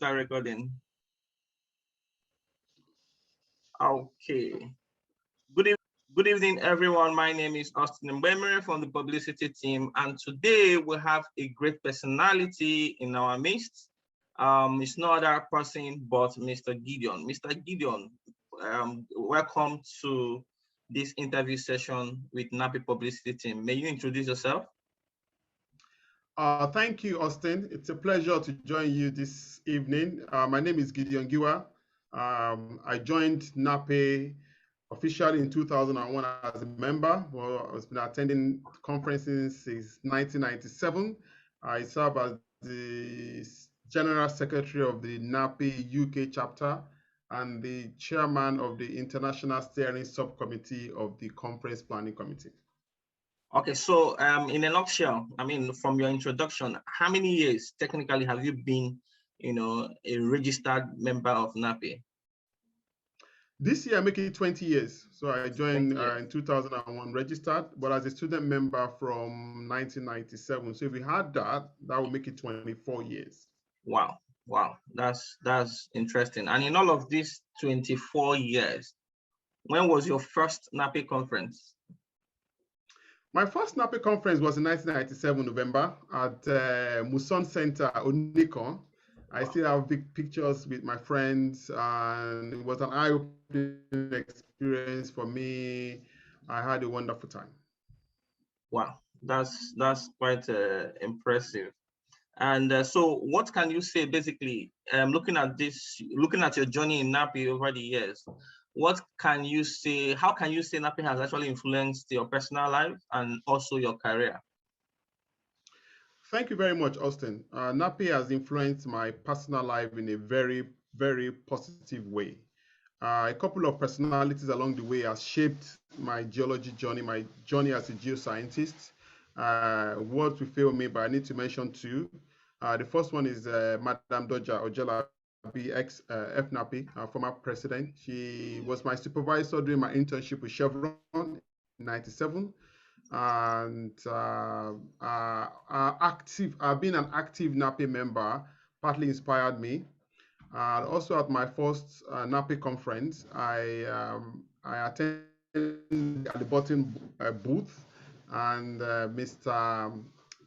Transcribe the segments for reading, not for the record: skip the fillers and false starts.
start recording. Okay. Good evening, everyone. My name is Austin Mbemere from the publicity team, and today we have a great personality in our midst. It's no other person but Mr. Gideon. Mr. Gideon, welcome to this interview session with NAPE publicity team. May you introduce yourself? Thank you, Austin. It's a pleasure to join you this evening. My name is Gideon Giwa. I joined NAPE officially in 2001 as a member. Well, I've been attending conferences since 1997. I serve as the General Secretary of the NAPE UK chapter and the chairman of the International Steering Subcommittee of the Conference Planning Committee. Okay, so in a nutshell, I mean, from your introduction, how many years technically have you been, a registered member of NAPE? This year, I make it 20 years. So I joined in 2001, registered, but as a student member from 1997. So if we had that, that would make it 24 years. Wow, that's interesting. And in all of these 24 years, when was your first NAPE conference? My first NAPE conference was in 1997, November, at Muson Center, Onikon. I still have big pictures with my friends, and it was an eye-opening experience for me. I had a wonderful time. Wow, that's quite impressive. And so, what can you say, basically, looking at your journey in NAPE over the years? What can you say? How can you say NAPE has actually influenced your personal life and also your career? Thank you very much, Austin. NAPE has influenced my personal life in a very, very positive way. A couple of personalities along the way has shaped my geology journey, my journey as a geoscientist. Words will fail me, but I need to mention two. The first one is Madam Doja Ojela, ex FNAPE, former president. She was my supervisor during my internship with Chevron in '97. And being an active NAPE member partly inspired me. Also at my first NAPE conference, I attended at the bottom booth, and Mr.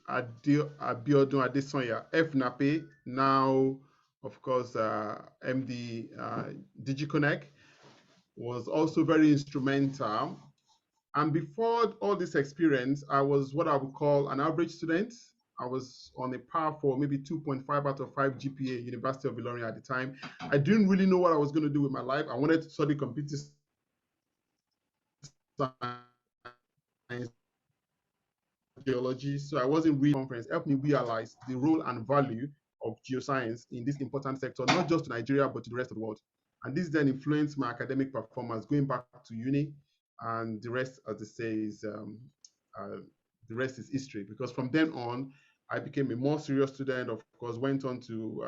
Abiodun Adesanya, FNAPE, now of course MD DigiConnect, was also very instrumental. And before all this experience, I was what I would call an average student. I was on a par for maybe 2.5 out of 5 GPA, University of Ilorin at the time. I didn't really know what I was going to do with my life. I wanted to study computer science, geology. So I wasn't really conference. Helped me realize the role and value of geoscience in this important sector, not just to Nigeria, but to the rest of the world. And this then influenced my academic performance, going back to uni. And the rest, as they say, is the rest is history. Because from then on, I became a more serious student. Of course, went on to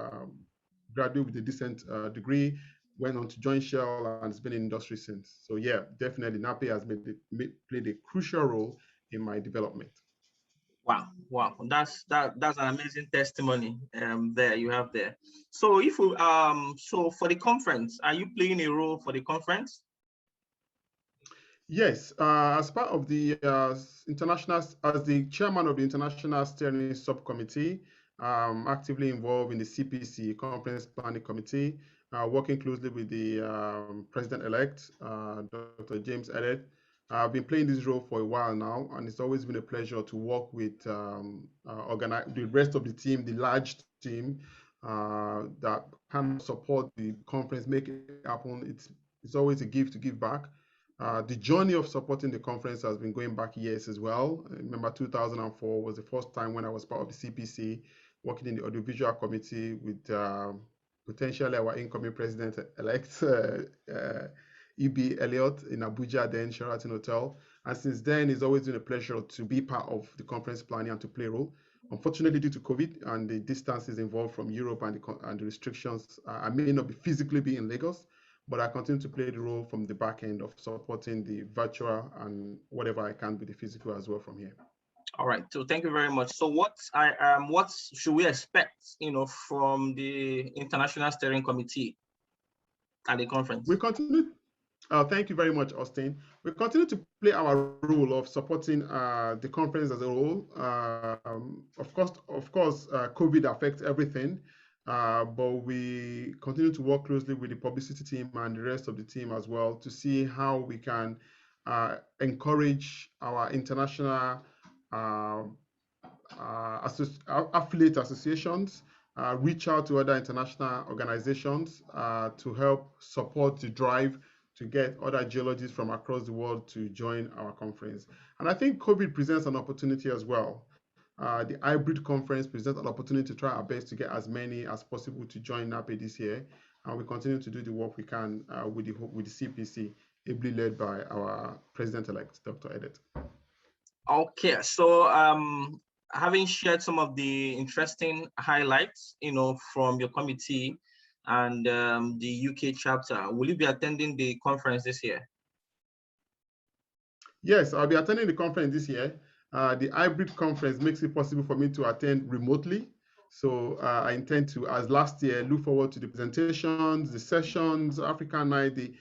graduate with a decent degree. Went on to join Shell, and it's been in industry since. So yeah, definitely NAPE has played a crucial role in my development. Wow, that's an amazing testimony there you have there. So if we so for the conference, are you playing a role for the conference? Yes, as part of the as the chairman of the International Steering Subcommittee, actively involved in the CPC, Conference Planning Committee, working closely with the President-elect, Dr. James Edet. I've been playing this role for a while now, and it's always been a pleasure to work with the rest of the team, the large team that can support the conference, make it happen. It's always a gift to give back. The journey of supporting the conference has been going back years as well. I remember 2004 was the first time when I was part of the CPC, working in the audiovisual committee with potentially our incoming president-elect, E.B. Elliott in Abuja, then Sheraton Hotel. And since then, it's always been a pleasure to be part of the conference planning and to play a role. Unfortunately, due to COVID and the distances involved from Europe and the restrictions, I may not be physically be in Lagos, but I continue to play the role from the back end of supporting the virtual and whatever I can with the physical as well from here. All right, so thank you very much. So what should we expect, from the International Steering Committee at the conference? We continue. Thank you very much, Austin. We continue to play our role of supporting the conference as a whole. Of course, COVID affects everything, but we continue to work closely with the publicity team and the rest of the team as well to see how we can encourage our international affiliate associations, reach out to other international organizations to help support the drive to get other geologists from across the world to join our conference. And I think COVID presents an opportunity as well. The hybrid conference presents an opportunity to try our best to get as many as possible to join NAPE this year. And we continue to do the work we can with the CPC, ably led by our president-elect, Dr. Edith. Okay, so having shared some of the interesting highlights, from your committee and the UK chapter, will you be attending the conference this year? Yes, I'll be attending the conference this year. The hybrid conference makes it possible for me to attend remotely. So I intend to, as last year, look forward to the presentations, the sessions, African Night,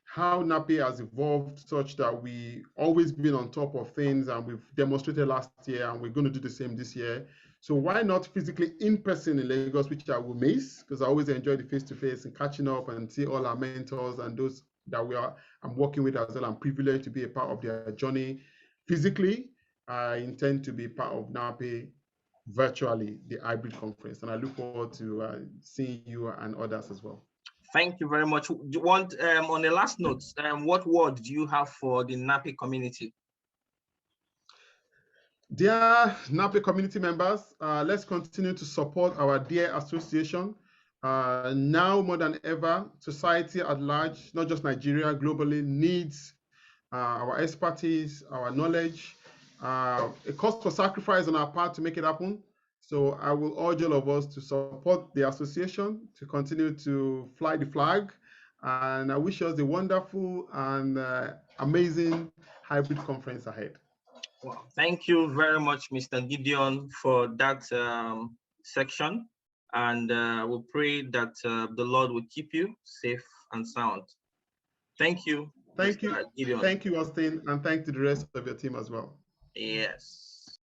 how NAPE has evolved such that we always been on top of things, and we've demonstrated last year, and we're going to do the same this year. So why not physically in person in Lagos, which I will miss, because I always enjoy the face-to-face and catching up and see all our mentors and those that I'm working with as well. I'm privileged to be a part of their journey physically. I intend to be part of NAPE virtually, the hybrid conference, and I look forward to seeing you and others as well. Thank you very much. Do you want, on the last note, what word do you have for the NAPE community? Dear NAPE community members, let's continue to support our dear association. Now more than ever, society at large, not just Nigeria, globally needs our expertise, our knowledge, a cost for sacrifice on our part to make it happen. So I will urge all of us to support the association, to continue to fly the flag. And I wish us a wonderful and amazing hybrid conference ahead. Well, thank you very much, Mr. Gideon, for that section. And we pray that the Lord will keep you safe and sound. Thank you. Thank you, Gideon. Thank you, Austin, and thank to the rest of your team as well. Yes.